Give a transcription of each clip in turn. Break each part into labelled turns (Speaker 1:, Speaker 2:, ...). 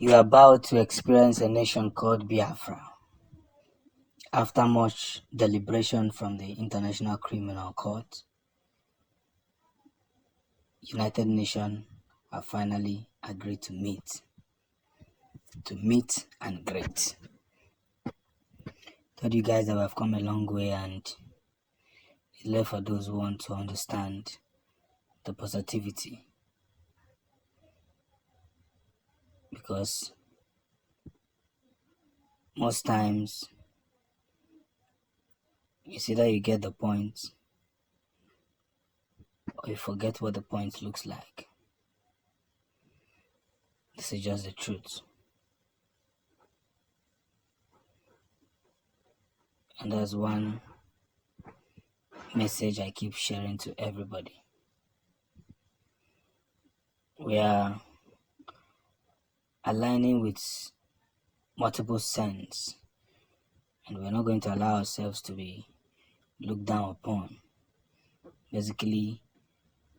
Speaker 1: You are about to experience a nation called Biafra. After much deliberation from the International Criminal Court, United Nations have finally agreed to meet and greet. Told you guys that we have come a long way, and it's left for those who want to understand the positivity, because most times it's either you get the point or you forget what the point looks like. This is just the truth. And there's one message I keep sharing to everybody. We are aligning with multiple sense, and we're not going to allow ourselves to be looked down upon, basically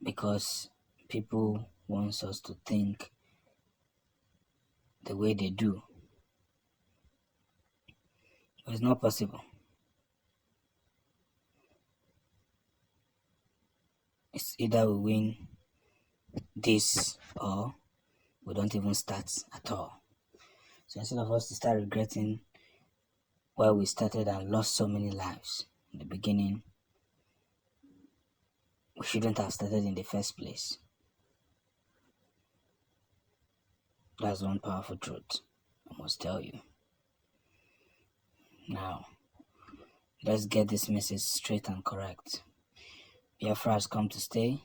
Speaker 1: because people want us to think the way they do. But it's not possible. It's either we win this or we don't even start at all. So instead of us to start regretting why we started and lost so many lives in the beginning, we shouldn't have started in the first place. That's one powerful truth I must tell you. Now, let's get this message straight and correct. Biafra has come to stay,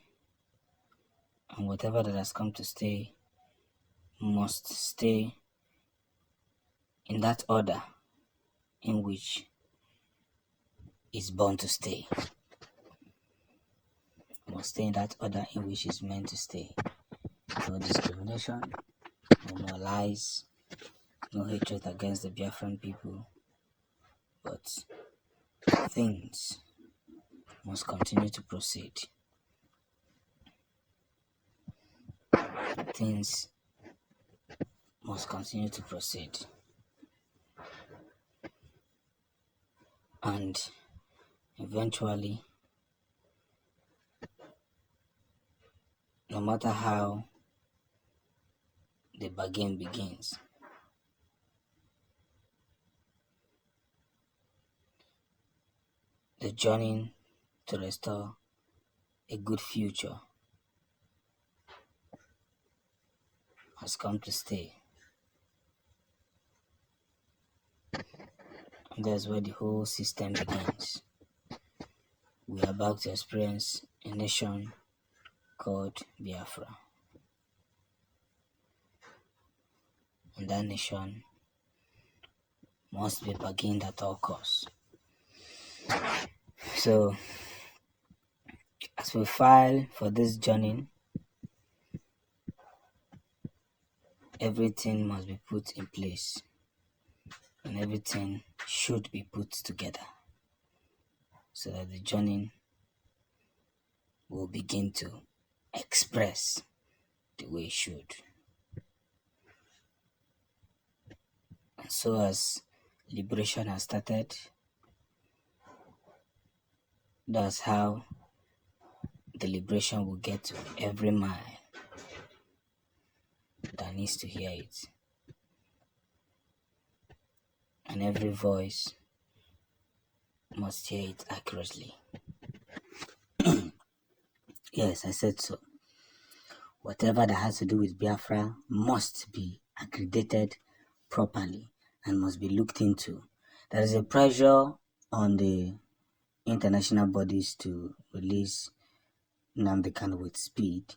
Speaker 1: and whatever that has come to stay must stay in that order in which it's born to stay. Must stay in that order in which it's meant to stay. No discrimination, no more lies, no hatred against the Biafran people, but things must continue to proceed. Things must continue to proceed. And eventually, no matter how the bargain begins, the journey to restore a good future has come to stay. And that's where the whole system begins. We are about to experience a nation called Biafra. And that nation must be bargained at all costs. So, as we file for this journey, everything must be put in place, and everything should be put together so that the journey will begin to express the way it should. And so as liberation has started, that's how the liberation will get to every mind that needs to hear it, and every voice must hear it accurately. Yes, I said so. Whatever that has to do with Biafra must be accredited properly and must be looked into. There is a pressure on the international bodies to release Nnamdi Kanu with speed,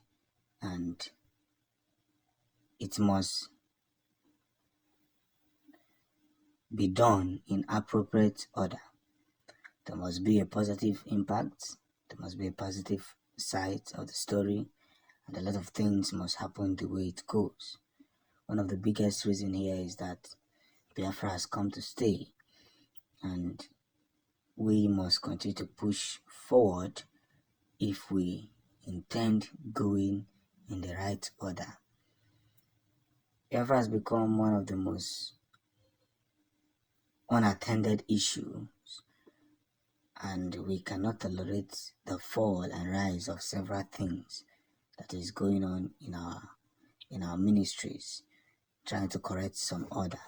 Speaker 1: and it must be done in appropriate order. There must be a positive impact, there must be a positive side of the story, and a lot of things must happen the way it goes. One of the biggest reasons here is that Biafra has come to stay, and we must continue to push forward if we intend going in the right order. Biafra has become one of the most unattended issues, and we cannot tolerate the fall and rise of several things that is going on in our ministries, trying to correct some order.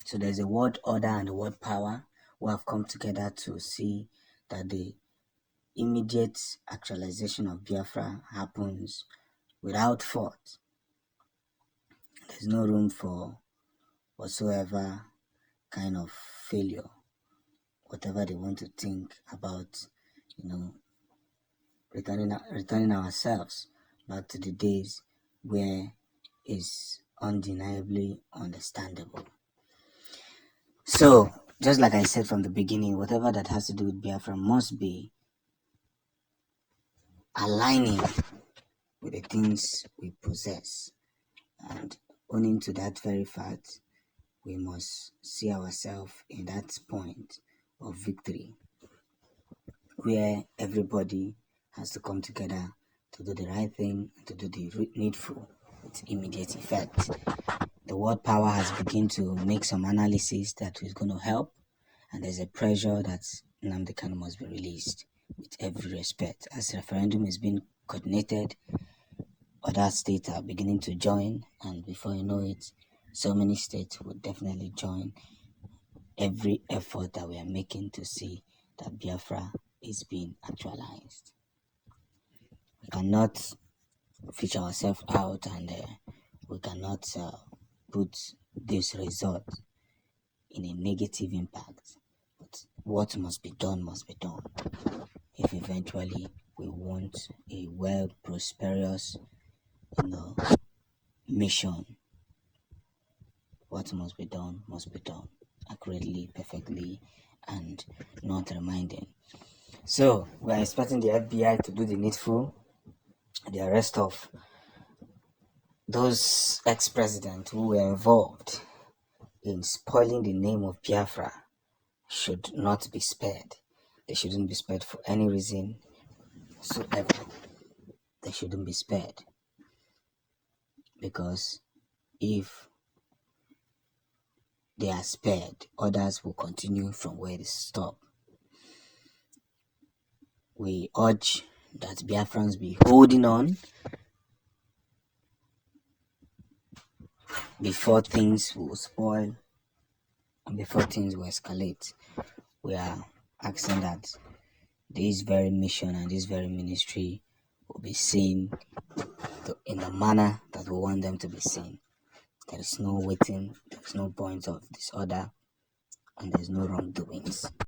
Speaker 1: So there's a word order and a word power who have come together to see that the immediate actualization of Biafra happens without fault. There's no room for whatsoever kind of failure, whatever they want to think about, you know, returning ourselves back to the days where is undeniably understandable. So, just like I said from the beginning, whatever that has to do with Biafra must be aligning with the things we possess. And owing to that very fact, we must see ourselves in that point of victory where everybody has to come together to do the right thing, to do the needful with immediate effect. The world power has begun to make some analysis that is going to help, and there's a pressure that Nnamdi Kanu must be released with every respect. As referendum is being coordinated, other states are beginning to join, and before you know it, so many states will definitely join every effort that we are making to see that Biafra is being actualized. We cannot fish ourselves out, and we cannot put this result in a negative impact. But what must be done must be done. If eventually we want a well prosperous, mission, what must be done must be done accurately, perfectly, and not reminding. So we are expecting the FBI to do the needful, the arrest of those ex-presidents who were involved in spoiling the name of Biafra should not be spared. They shouldn't be spared for any reason whatsoever. They shouldn't be spared, because if they are spared, others will continue from where they stop. We urge that Biafrans be holding on before things will spoil and before things will escalate. We are asking that this very mission and this very ministry will be seen in the manner that we want them to be seen. There is no waiting, there is no point of disorder, and there is no wrongdoings.